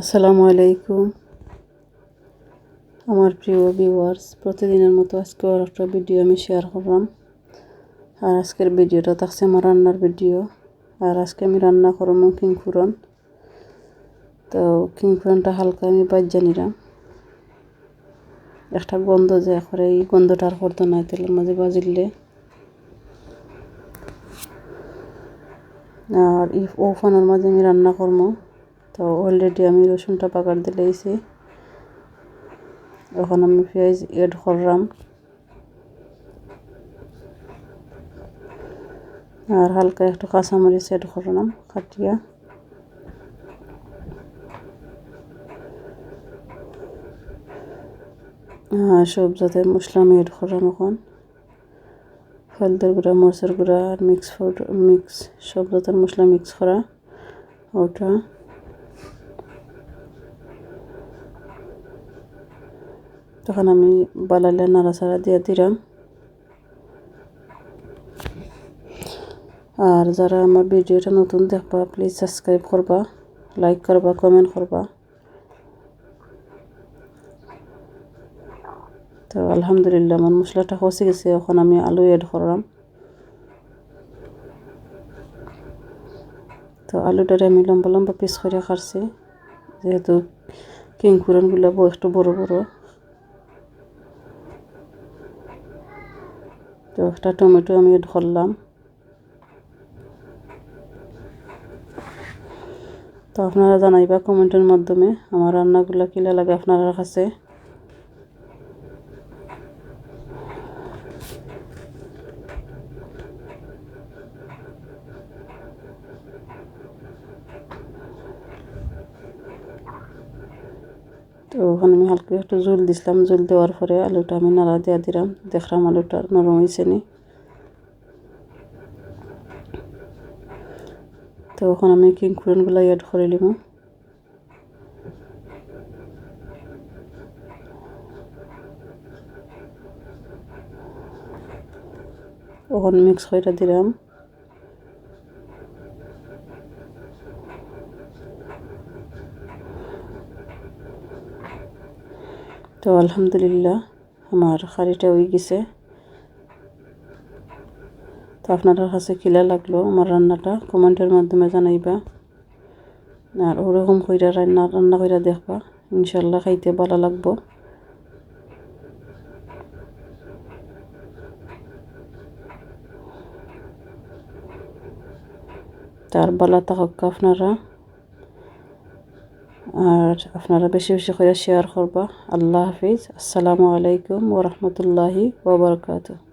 আসসালামু আলাইকুম আমার প্রিয় ভিউয়ার্স, প্রতিদিনের মতো আজকে আর একটা ভিডিও আমি শেয়ার করলাম। আর আজকের ভিডিওটা থাকছে আমার রান্নার ভিডিও। আর আজকে আমি রান্না করব কিংফুরন। তো কিংফুরনটা হালকা আমি বাজ্যা নিলাম, একটা গন্ধ যায় করে, এই গন্ধটা আর করতো না তেলের মাঝে বাজিলে। আর এই ওফানের মাঝে আমি রান্না করবো। তো অলরেডি আমি রসুনটা পাকার দিলেইছি, এখন আমি পেঁয়াজ এড করলাম আর হালকা একটু কাঁচামরিচ এড করলাম কাটিয়া। সব জাতের মশলা আমি এড করলাম এখন, হলদের গুঁড়া, মরিচের গুঁড়া আর মিক্স সব জাতের মশলা মিক্স করা ওটা। তখন আমি বালালে নাড়াচাড়া দিয়ে দিলাম। আর যারা আমার ভিডিওটা নতুন দেখবা প্লিজ সাবস্ক্রাইব করবা, লাইক করবা, কমেন্ট করবা। তো আলহামদুলিল্লাহ আমার মশলাটা কষে গেছে, এখন আমি আলু এড করলাম। তো আলুটারে আমি লম্বা লম্বা পিস করে কাটছি, যেহেতু কিংফুরনগুলো একটু বড় বড়। তো একটা টমেটো আমি এড করলাম। তো আপনারা জানাইবা কমেন্টের মাধ্যমে আমার রান্নাগুলো কিলা লাগে আপনার কাছে। তো ওখানে আমি হালকা একটু জল দিছিলাম, জল দেওয়ার পরে আলুটা আমি নাড়া দিয়ে দিলাম, দেখলাম আলুটা নরম হয়েছে নি। তো ওখানে আমি কিংফুরনগুলো এড করে নিব। ওখানে মিক্স করে দিলাম। তো আলহামদুলিল্লাহ আমার কারিটা হয়ে গেছে। তো আপনাদের কাছে কিলা লাগলো আমার রান্নাটা কমেন্টের মাধ্যমে জানাইবা। আর ওরকম কইরা রান্না কইরা দেখবা, ইনশাল্লাহ খাইতে ভালো লাগবো। তার ভালো থাকুক আপনারা, আর আপনারা বেশি বেশি করে শেয়ার করবা। আল্লাহ হাফিজ। আসসালামু আলাইকুম ওয়া রাহমাতুল্লাহি ওয়া বারাকাতুহু।